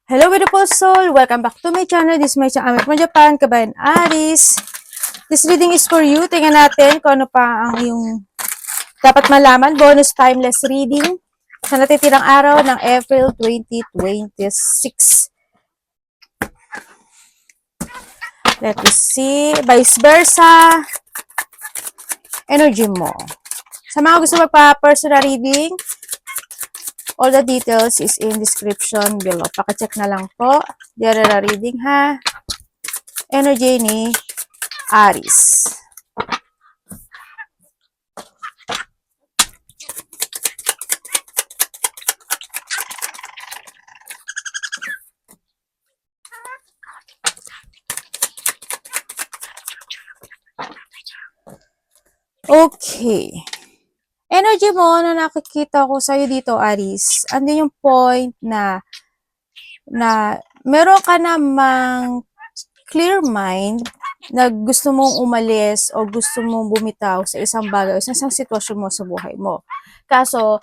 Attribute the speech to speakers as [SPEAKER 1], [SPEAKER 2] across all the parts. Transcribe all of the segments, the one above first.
[SPEAKER 1] Hello beautiful soul! Welcome back to my channel. This is my channel from Japan, Kabayan Aris. This reading is for you. Tingnan natin kung ano pa ang iyong dapat malaman. Bonus timeless reading sa natitirang araw ng April 2026. Let me see. Vice versa. Energy mo. Sa mga gusto magpa-personal reading, all the details is in description below. Paka-check na lang po. General reading ha. Energy ni Aries. Okay. Energy mo na nakikita ko sa'yo dito, Aries, andun yung point na meron ka namang clear mind na gusto mong umalis o gusto mong bumitaw sa isang bagay o sa isang sitwasyon mo sa buhay mo. Kaso,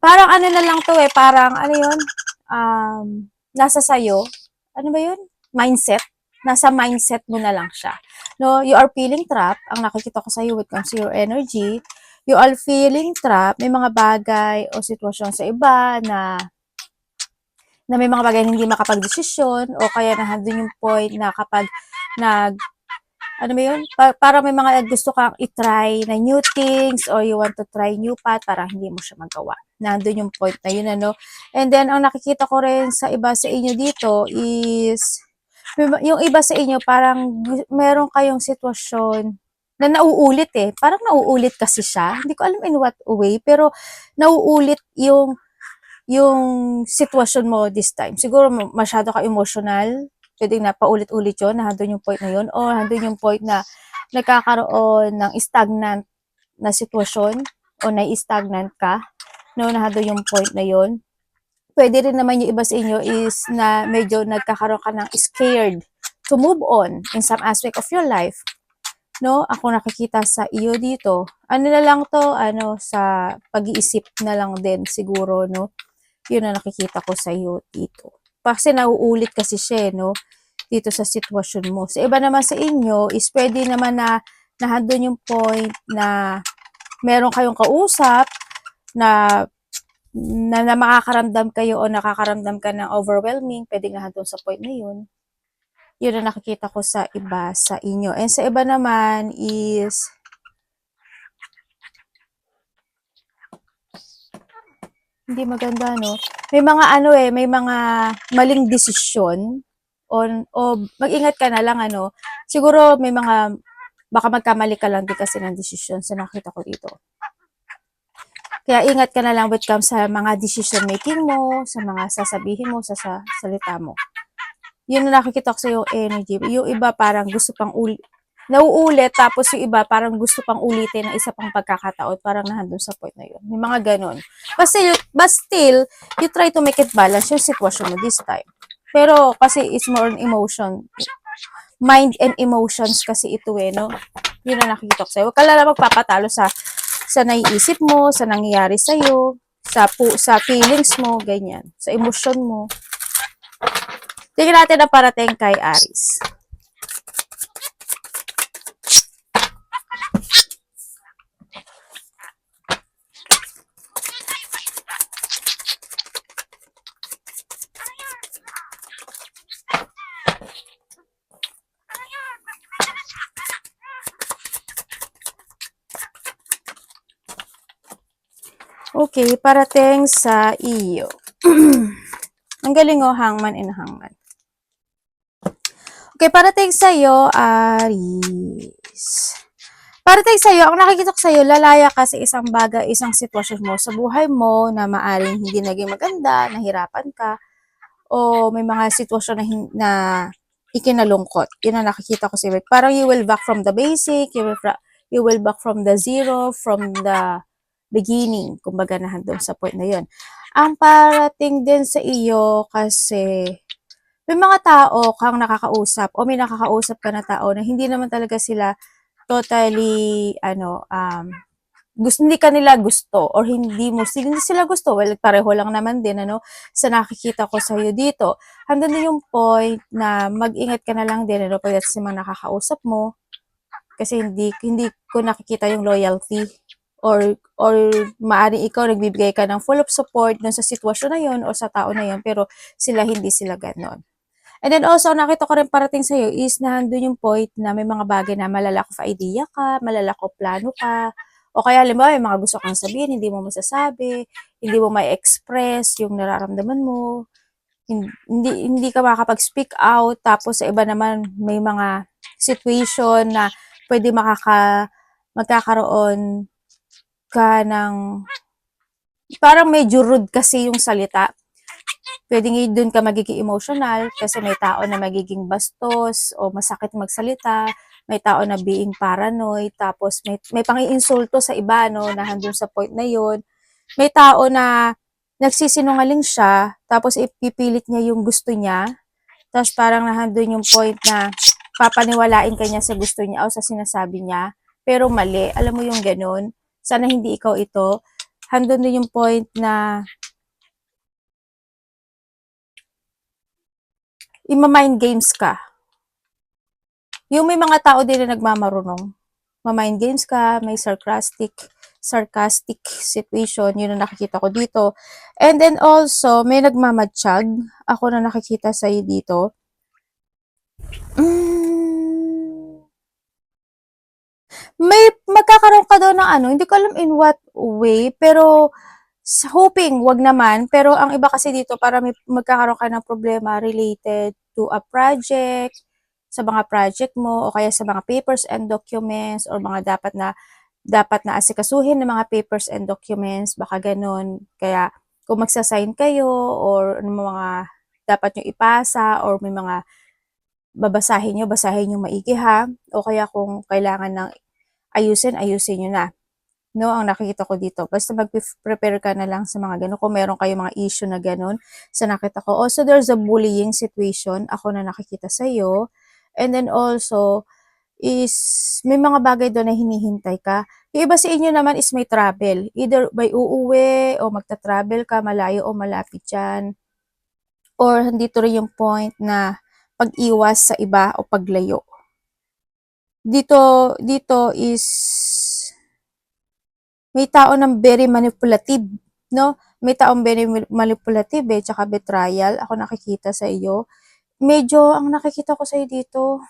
[SPEAKER 1] parang ano na lang to parang ano yun, nasa sayo, ano ba yun? Mindset. Nasa mindset mo na lang siya. No, you are feeling trapped. Ang nakikita ko sa iyo when it comes to your energy, you are feeling trapped. May mga bagay o sitwasyon sa iba na may mga bagay na hindi makapag-desisyon o kaya nandun yung point na kapag ano ba yun? Para may mga gusto kang i-try na new things or you want to try new path para hindi mo siya magawa. Nandun yung point na yun, ano? And then, ang nakikita ko rin sa iba sa inyo dito is yung iba sa inyo parang meron kayong sitwasyon na nauulit Parang nauulit kasi siya. Hindi ko alam in what way, pero nauulit yung sitwasyon mo this time. Siguro masyado ka emotional. Pwedeng na paulit-ulit yun, nandun yung point na yun. O nandun yung point na nagkakaroon ng stagnant na sitwasyon o nai-stagnant ka. No, nandun yung point na yun. Pwede rin naman yung iba sa inyo is na medyo nagkakaroon ka ng scared to move on in some aspect of your life. No, ako nakikita sa iyo dito. Ano na lang to, sa pag-iisip na lang din siguro, no? Yun na nakikita ko sa iyo dito. Kasi nauulit kasi siya, no? Dito sa sitwasyon mo. Sa iba naman sa inyo is pwede naman na nandun yung point na meron kayong kausap na makakaramdam kayo o nakakaramdam ka ng overwhelming, pwedeng nandun sa point na yun. Yun ang nakikita ko sa iba sa inyo. And sa iba naman is hindi maganda, no? May mga may mga maling desisyon o mag-ingat ka na lang, siguro may mga baka magkamali ka lang din kasi ng desisyon sa nakita ko dito. Kaya ingat ka na lang when it comes sa mga decision making mo, sa mga sasabihin mo, sa salita mo. Yun na nakikita ko sa yung energy. Yung iba parang gusto pang nauulit, tapos yung iba parang gusto pang ulitin ng isa pang pagkakataon, parang nandun sa point na yun. May mga ganon. But still, you try to make it balance yung sitwasyon mo this time. Pero kasi it's more on emotion. Mind and emotions kasi ito no? Yun na nakikita ko sa'yo. Huwag ka lang magpapatalo sa naiisip mo, sa nangyayari sa'yo, sa feelings mo, ganyan. Sa emosyon mo. Tingnan natin ang parating kay Aries. Okay, parating sa iyo. Ang galing hangman and hangman. Okay, parating sa iyo, Aries. Parating sa iyo, ang nakikita ko sa iyo, lalaya ka sa isang bagay, isang sitwasyon mo sa buhay mo na maaring hindi naging maganda, nahirapan ka, o may mga sitwasyon na ikinalungkot. Yun ang nakikita ko sa iyo. Parang you will back from the basic, you will back from the zero, from the beginning, kumbaga na doon sa point na yun. Ang parating din sa iyo kasi may mga tao kang nakakausap o may nakakausap ka na tao na hindi naman talaga sila totally gusto, hindi ka nila gusto or hindi sila gusto, well, pareho lang naman din, ano, sa nakikita ko sa'yo dito. Hanggang din yung point na mag-ingat ka na lang din, ano, pagdating sa mga nakakausap mo, kasi hindi ko nakikita yung loyalty or maaaring ikaw nagbibigay ka ng full of support dun sa sitwasyon na yun o sa tao na yun, pero hindi sila gano'n. And then also, nakita ko rin parating sa'yo is nandun yung point na may mga bagay na malala ko idea ka, malala ko plano ka, o kaya halimbawa may mga gusto kang sabihin, hindi mo masasabi, hindi mo may express yung nararamdaman mo, hindi ka makakapag-speak out, tapos sa iba naman may mga situation na pwede magkakaroon ka ng parang medyo rude kasi yung salita. Pwedeng doon ka magiging emotional kasi may tao na magiging bastos o masakit magsalita, may tao na being paranoid, tapos may pang-iinsulto sa iba, no, na handun sa point na yon. May tao na nagsisinungaling siya, tapos ipipilit niya yung gusto niya, tapos parang nahandun yung point na papaniwalain ka niya sa gusto niya o sa sinasabi niya, pero mali. Alam mo yung ganun? Sana hindi ikaw ito. Handun din yung point na ima-mind games ka. Yung may mga tao din na nagmamarunong. Ma-mind games ka, may sarcastic situation, yun ang nakikita ko dito. And then also, may nagmamatsyag. Ako na nakikita sa'yo dito. May magkakaroon ka daw ng ano, hindi ko alam in what way, pero hoping wag naman. Pero ang iba kasi dito, para may magkakaroon ka ng problema related to a project, sa mga project mo, o kaya sa mga papers and documents, or mga dapat na asikasuhin ng mga papers and documents, baka ganun. Kaya kung magsasign kayo, or ano mga dapat nyo ipasa, or may mga basahin nyo maigi ha, o kaya kung kailangan ng ayusin nyo na. No, ang nakikita ko dito. Basta mag-prepare ka na lang sa mga ganun. Kung meron kayo mga issue na ganun, sa nakita ko. Also, there's a bullying situation. Ako na nakikita sa'yo. And then also, is may mga bagay doon na hinihintay ka. Yung iba sa inyo naman is may travel. Either by uuwi o magta-travel ka, malayo o malapit dyan. Or dito rin yung point na pag-iwas sa iba o paglayo. Dito is may tao ng very manipulative, no? May taong very manipulative tsaka betrayal. Ako nakikita sa iyo. Medyo, ang nakikita ko sa iyo dito,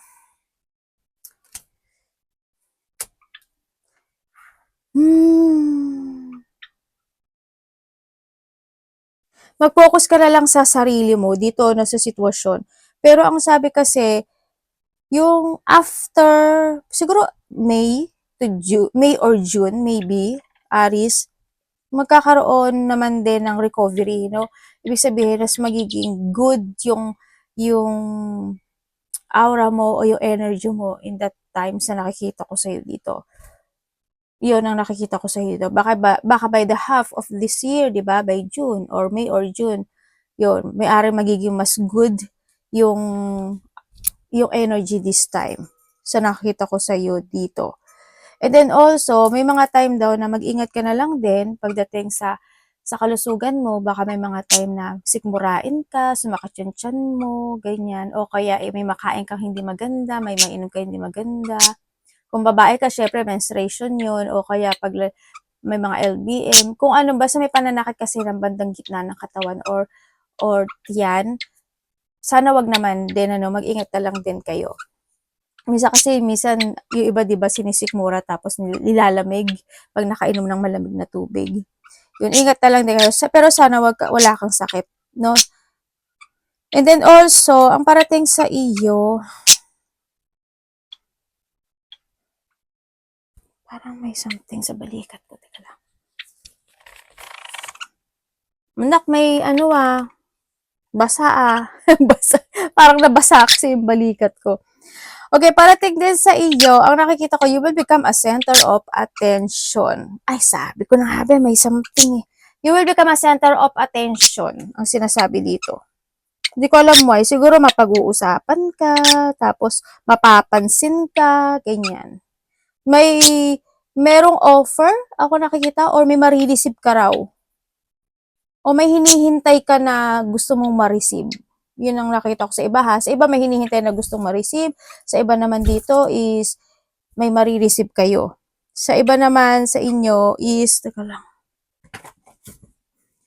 [SPEAKER 1] mag-focus ka na lang sa sarili mo dito na sa sitwasyon. Pero ang sabi kasi, yung after, siguro May or June, maybe, Aris, magkakaroon naman din ng recovery, no? Ibig sabihin, mas magiging good yung aura mo o yung energy mo in that times na nakikita ko sa'yo dito. Yun ang nakikita ko sa'yo dito. Baka by the half of this year, di ba? By June or May or June, yun, may-ari magiging mas good yung energy this time. So, nakikita ko sa'yo dito. And then also, may mga time daw na mag-ingat ka na lang din pagdating sa kalusugan mo. Baka may mga time na sikmurain ka, sumakit yung tiyan mo, ganyan. O kaya may makain kang hindi maganda, may mainom ka hindi maganda. Kung babae ka, syempre menstruation yun. O kaya pag may mga LBM. Kung ano, basta may pananakit kasi ng bandang gitna ng katawan or tiyan. Sana wag naman din, mag-ingat na lang din kayo. Minsan yung iba 'di ba sinisikmura tapos nilalamig pag nakainom ng malamig na tubig. Yun, ingat na lang din kayo. Pero sana wala kang sakit, no? And then also, ang parating sa iyo, parang may something sa balikat ko. Teka lang. Anak, may basa basa. Parang nabasa kasi yung balikat ko. Okay, parating din sa iyo, ang nakikita ko, you will become a center of attention. Ay, sabi ko na nga may something eh. You will become a center of attention, ang sinasabi dito. Hindi ko alam why. Siguro mapag-uusapan ka, tapos mapapansin ka, ganyan. May merong offer, ako nakikita, or may marireceive ka raw. O may hinihintay ka na gusto mong ma-receive. Yun ang nakita ko sa iba ha. Sa iba may hinihintay na gustong ma-receive. Sa iba naman dito is may marireceive kayo. Sa iba naman sa inyo is, teka lang,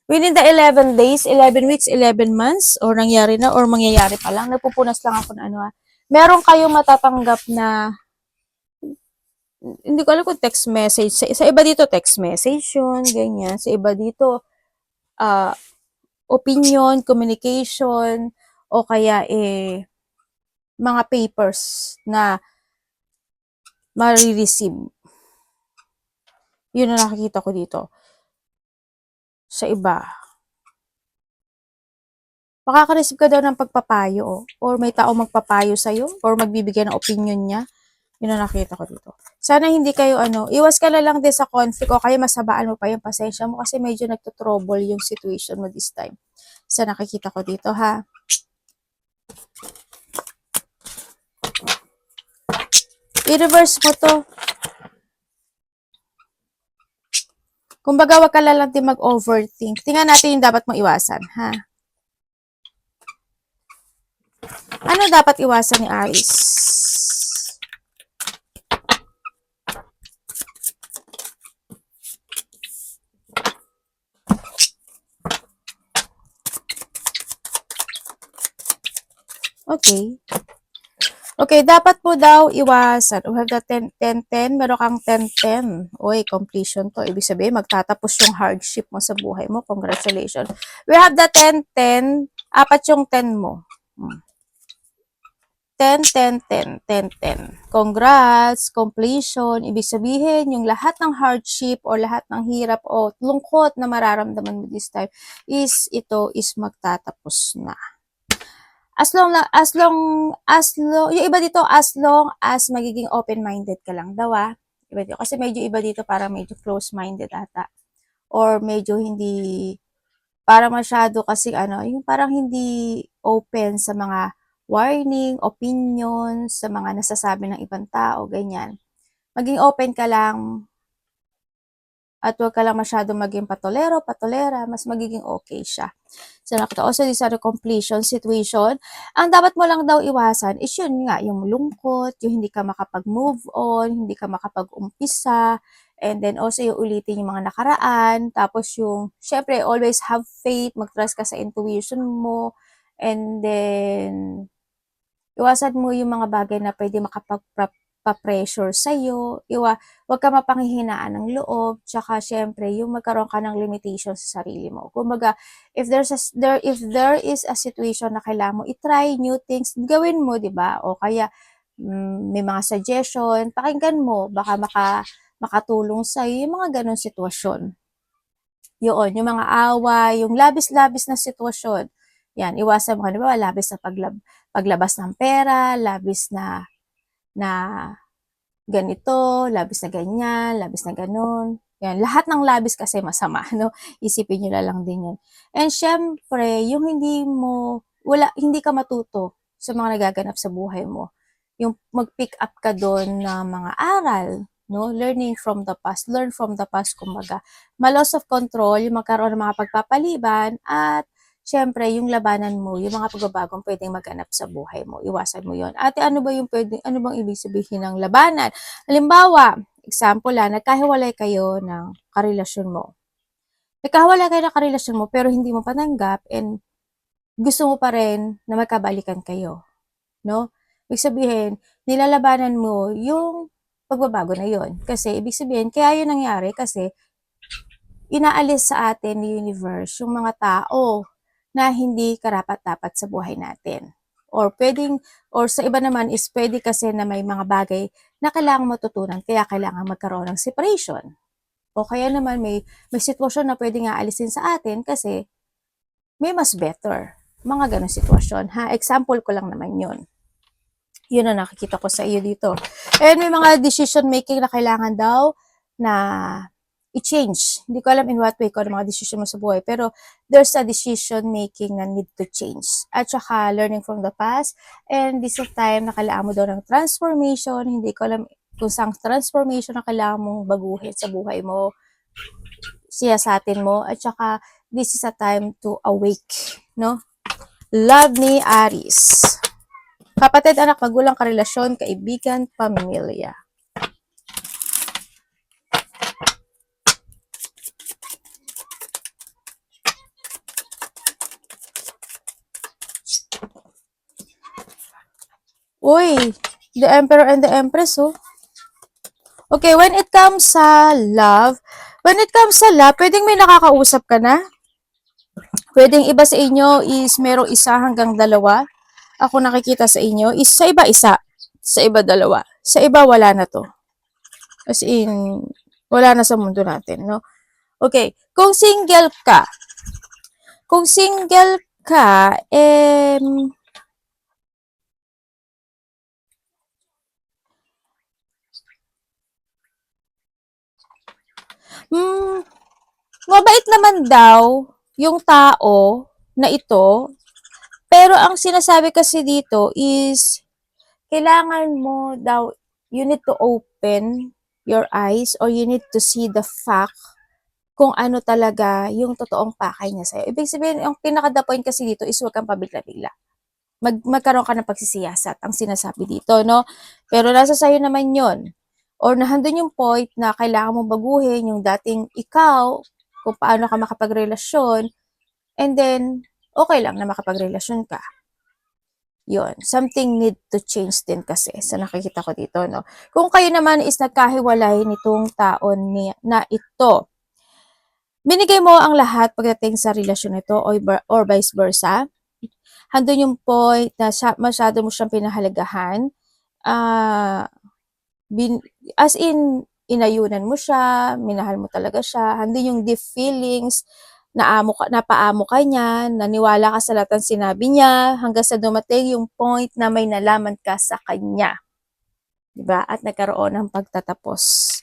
[SPEAKER 1] within the 11 days, 11 weeks, 11 months, or nangyari na, or mangyayari pa lang, nagpupunas lang ako na ano ha. Meron kayong matatanggap na, hindi ko alam kung text message. Sa iba dito, text message yun, ganyan. Sa iba dito, opinion, communication, o kaya mga papers na marireceive. Yun ang nakikita ko dito. Sa iba. Makaka-receive ka daw ng pagpapayo, or may tao magpapayo sa'yo, or magbibigay ng opinion niya. Yun ang nakita ko dito. Sana hindi kayo iwas ka na lang din sa conflict, o kaya masabaan mo pa yung pasensya mo kasi medyo nagtotrouble yung situation mo this time. Sa nakikita ko dito ha. I-reverse mo to. Kumbaga, wag ka lang din mag-overthink. Tingnan natin yung dapat mong iwasan, ha? Ano dapat iwasan ni Aries? Okay. Okay, dapat mo daw iwasan. We have the 10-10-10. Meron kang 10-10. Uy, completion to. Ibig sabihin, magtatapos yung hardship mo sa buhay mo. Congratulations. We have the 10-10. Apat yung 10 mo. 10-10-10. Congrats, completion. Ibig sabihin, yung lahat ng hardship o lahat ng hirap o lungkot na mararamdaman mo this time ito is magtatapos na. As long, yung iba dito, as long as magiging open-minded ka lang daw Iba dito, kasi medyo iba dito, parang medyo close-minded ata. Or medyo hindi, parang masyado kasi yung parang hindi open sa mga warning, opinions, sa mga nasasabi ng ibang tao, ganyan. Maging open ka lang at huwag ka lang masyadong maging patolera, mas magiging okay siya. So, nakita also this are completion situation. Ang dapat mo lang daw iwasan is yun nga, yung lungkot, yung hindi ka makapag-move on, hindi ka makapag-umpisa, and then also yung ulitin yung mga nakaraan, tapos yung, syempre, always have faith, mag-trust ka sa intuition mo, and then, iwasan mo yung mga bagay na pwede makapag-pressure sa'yo, wag ka mapanghihinaan ng loob, tsaka syempre, yung magkaroon ka ng limitation sa sarili mo. Kumbaga, if there is a situation na kailangan mo i-try new things, gawin mo, di ba? O kaya, may mga suggestion, pakinggan mo, baka makatulong sa'yo yung mga ganong sitwasyon. Yun, yung mga away, yung labis-labis na sitwasyon. Yan, iwasan mo, di ba? Labis na paglabas ng pera, labis na ganito, labis na ganyan, labis na ganun. Yan, lahat ng labis kasi masama, no? Isipin nyo na lang din yun. And syempre, yung hindi ka matuto sa mga nagaganap sa buhay mo. Yung mag-pick up ka doon ng mga aral, no? Learning from the past, learn from the past, kumbaga. Ma-loss of control, yung magkaroon ng mga pagpapaliban, at syempre, yung labanan mo, yung mga pagbabagong pwedeng maganap sa buhay mo, iwasan mo yon. Ate, ano bang ibig sabihin ng labanan? Halimbawa, example nagkahiwalay kayo ng karelasyon mo. Nagkahiwalay kayo ng karelasyon mo, pero hindi mo pananggap, and gusto mo pa rin na magkabalikan kayo, no? Ibig sabihin, nilalabanan mo yung pagbabago na yon. Kasi, ibig sabihin, kaya yun nangyari kasi inaalis sa atin ni universe yung mga tao na hindi karapat-dapat sa buhay natin. Or sa iba naman is pwede kasi na may mga bagay na kailangan matutunan, kaya kailangan magkaroon ng separation. O kaya naman may sitwasyon na pwede nga alisin sa atin kasi may mas better. Mga ganong sitwasyon, ha? Example ko lang naman yun. Yun ang nakikita ko sa iyo dito. And may mga decision making na kailangan daw na i-change. Hindi ko alam in what way ko ang mga decision mo sa buhay. Pero there's a decision making na need to change. At saka learning from the past. And this time, na kailangan mo daw ng transformation. Hindi ko alam kung saan transformation na kailangan mong baguhin sa buhay mo, siyasatin mo, at saka this is a time to awake, no? Love ni Aries. Kapatid, anak, magulang, karelasyon, kaibigan, pamilya. Uy, the Emperor and the Empress, oh. Okay, when it comes sa love, pwedeng may nakakausap ka na. Pwedeng iba sa inyo is merong isa hanggang dalawa. Ako nakikita sa inyo is sa iba isa, sa iba dalawa. Sa iba wala na to. As in, wala na sa mundo natin, no? Okay, kung single ka, mabait naman daw yung tao na ito, pero ang sinasabi kasi dito is, kailangan mo daw, you need to open your eyes or you need to see the fact kung ano talaga yung totoong pakay niya sa'yo. Ibig sabihin, yung pinaka-the point kasi dito is huwag kang pabigla-bigla. Magkaroon ka ng pagsisiyasat, ang sinasabi dito, no? Pero nasa sa'yo naman yon. Or nahandun yung point na kailangan mong baguhin yung dating ikaw, kung paano ka makapagrelasyon, and then, okay lang na makapagrelasyon ka. Yon, something need to change din kasi sa nakikita ko dito, no? Kung kayo naman is nagkahiwalay nitong taon na ito, binigay mo ang lahat pagdating sa relasyon nito or vice versa. Handun yung point na masyado mo siyang pinahalagahan. As in, inayunan mo siya, minahal mo talaga siya. Handun yung deep feelings, napaamo ka niya, naniwala ka sa lahat ng sinabi niya, hanggang sa dumating yung point na may nalaman ka sa kanya. Diba? At nagkaroon ng pagtatapos.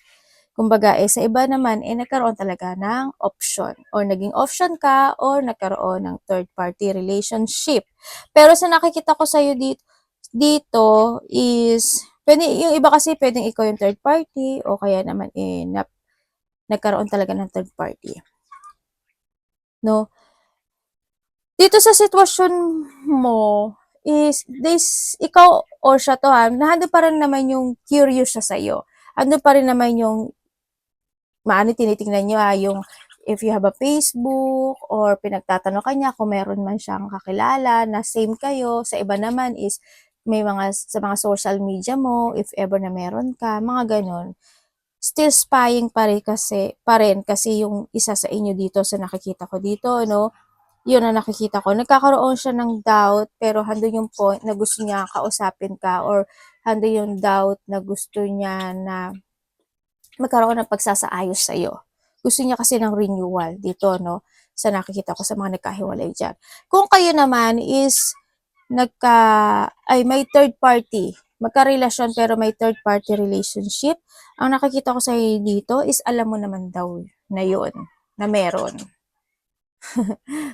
[SPEAKER 1] Kumbaga, sa iba naman, nagkaroon talaga ng option. Or naging option ka, or nagkaroon ng third-party relationship. Pero sa nakikita ko sa'yo dito is, yung iba kasi pwedeng ikaw yung third party, o kaya naman, nagkaroon talaga ng third party. No? Dito sa sitwasyon mo, is ikaw or siya to ha, nahando pa rin naman yung curious siya sa'yo. Ando pa rin naman yung tinitingnan nyo yung if you have a Facebook or pinagtatanong kanya kung meron man siyang kakilala na same kayo. Sa iba naman is may sa mga social media mo, if ever na meron ka, mga ganon. Still spying pa rin kasi yung isa sa inyo dito sa nakikita ko dito, no? Yun ang nakikita ko. Nagkakaroon siya ng doubt, pero handun yung point na gusto niya kausapin ka, or handun yung doubt na gusto niya na magkaroon ng pagsasaayos sa'yo. Gusto niya kasi ng renewal dito, no? Sa nakikita ko sa mga nagkahiwalay dyan. Kung kayo naman is may third party, magkarelasyon pero may third party relationship, ang nakikita ko sa dito is alam mo naman daw na yun, na meron.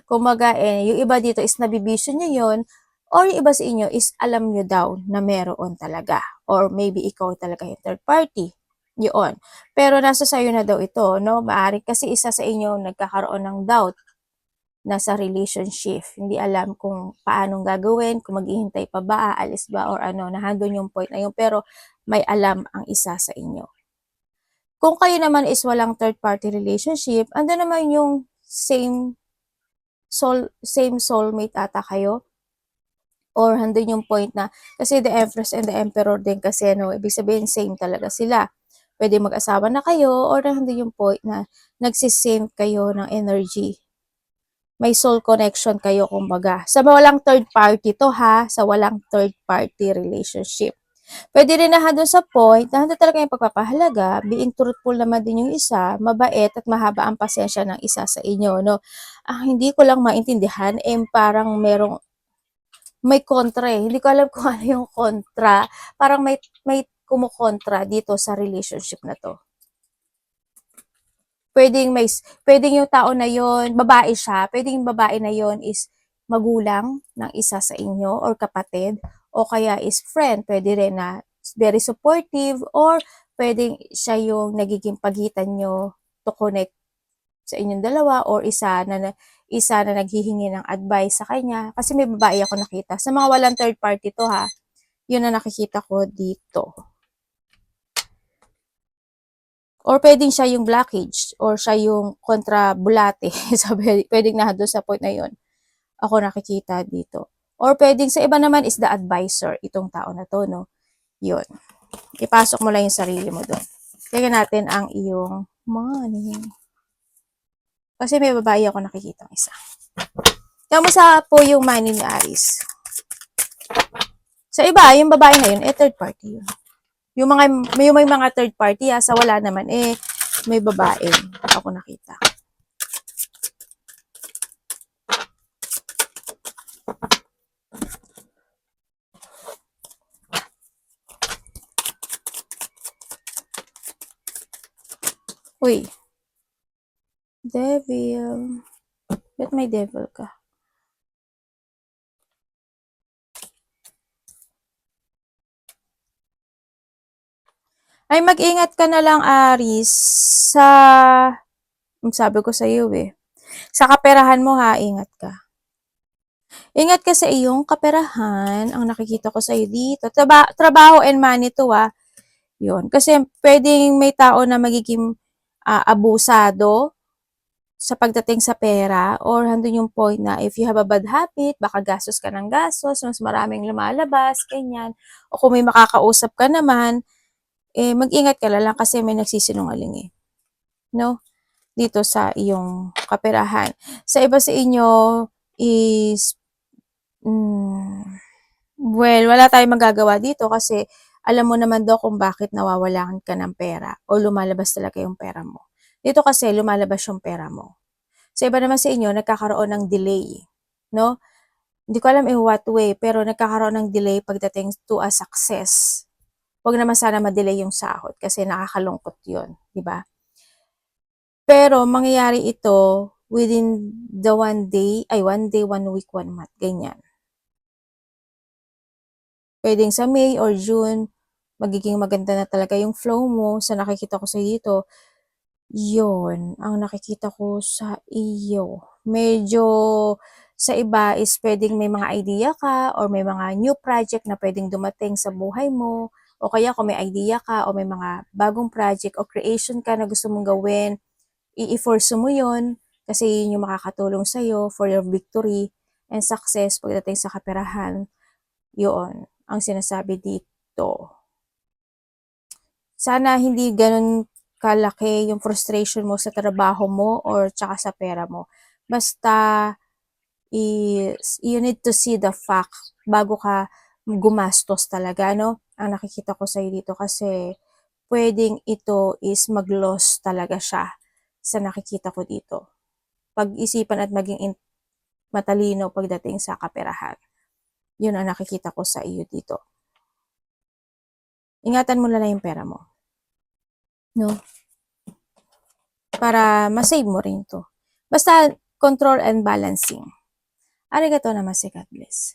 [SPEAKER 1] Kumaga, yung iba dito is nabibisyo niya yun, or yung iba sa inyo is alam nyo daw na meron talaga. Or maybe ikaw talaga yung third party. Yun. Pero nasa sayo na daw ito, no? Maaari kasi isa sa inyo nagkakaroon ng doubt na sa relationship. Hindi alam kung paanong gagawin, kung maghihintay pa ba, aalis ba, or ano, nahandon yung point na yun. Pero may alam ang isa sa inyo. Kung kayo naman is walang third party relationship, ando naman yung same soulmate ata kayo. Or handun yung point na, kasi the Empress and the Emperor din kasi, no, ibig sabihin same talaga sila. Pwede mag-asawa na kayo, or handun yung point na nagsisame kayo ng energy. May soul connection kayo, kumbaga. Sa walang third party to ha, sa walang third party relationship. Pwede rin na handun sa point na handun talaga yung pagpapahalaga, being truthful naman din yung isa, mabait at mahaba ang pasensya ng isa sa inyo, no? Hindi ko lang maintindihan, parang may kontra Hindi ko alam kung ano yung kontra. Parang may kumukontra dito sa relationship na to. Pwedeng yung tao na yon, babae siya, pwedeng yung babae na yon is magulang ng isa sa inyo or kapatid, o kaya is friend, pwede rin na very supportive, or pwedeng siya yung nagiging pagitan nyo to connect sa inyong dalawa, or isa na naghihingi ng advice sa kanya. Kasi may babae ako nakita. Sa mga walang third party to ha, yun na nakikita ko dito. Or pwedeng siya yung blockage, or siya yung kontra-bulate. So, pwedeng na doon sa point na yun. Ako nakikita dito. Or pwedeng sa iba naman is the advisor, itong tao na to, no? Yun. Ipasok mo lang yung sarili mo doon. Tingnan natin ang iyong money. Kasi may babae ako nakikita isa. Kamusta po yung money ni Aris? Sa iba, yung babae na yun, third party yun. May mga third party, sa wala naman, may babae. Ako nakita. Uy. Devil. Ba't may devil ka? Ay, mag-ingat ka na lang, Aris, sa, sabi ko sa iyo sa kaperahan mo ha, ingat ka. Ingat ka sa iyong kaperahan, ang nakikita ko sa iyo dito. Trabaho and money to yun. Kasi pwedeng may tao na magiging abusado sa pagdating sa pera, or handun yung point na if you have a bad habit, baka gastos ka ng gastos, mas maraming lumalabas, ganyan. O kung may makakausap ka naman, mag-ingat ka lang kasi may nagsisinungaling no? Dito sa iyong kaperahan. Sa iba sa inyo is, well, wala tayong magagawa dito kasi alam mo naman daw kung bakit nawawalan ka ng pera o lumalabas talaga yung pera mo. Dito kasi lumalabas yung pera mo. Sa iba naman sa inyo, nagkakaroon ng delay, no? Hindi ko alam in what way, pero nagkakaroon ng delay pagdating to a success. Huwag naman sana ma-delay yung sahod kasi nakakalungkot yun, di ba? Pero mangyayari ito within the 1 day, 1 week, 1 month, ganyan. Pwedeng sa May or June, magiging maganda na talaga yung flow mo. Sa nakikita ko sa dito, yun, ang nakikita ko sa iyo. Medyo sa iba is pwedeng may mga idea ka or may mga new project na pwedeng dumating sa buhay mo, o kaya kung may idea ka o may mga bagong project o creation ka na gusto mong gawin, i-force mo yun kasi yun yung makakatulong sa'yo for your victory and success pagdating sa kaperahan. Yun ang sinasabi dito. Sana hindi ganun kalaki yung frustration mo sa trabaho mo or tsaka sa pera mo. Basta, you need to see the fact bago ka gumastos talaga, no? Ang nakikita ko sa'yo dito kasi pwedeng ito is mag-loss talaga siya sa nakikita ko dito. Pag-isipan at maging matalino pagdating sa kaperahan. Yun ang nakikita ko sa iyo dito. Ingatan mo na lang yung pera mo. No? Para masave mo rin to. Basta control and balancing. Arigato namaste, God bless.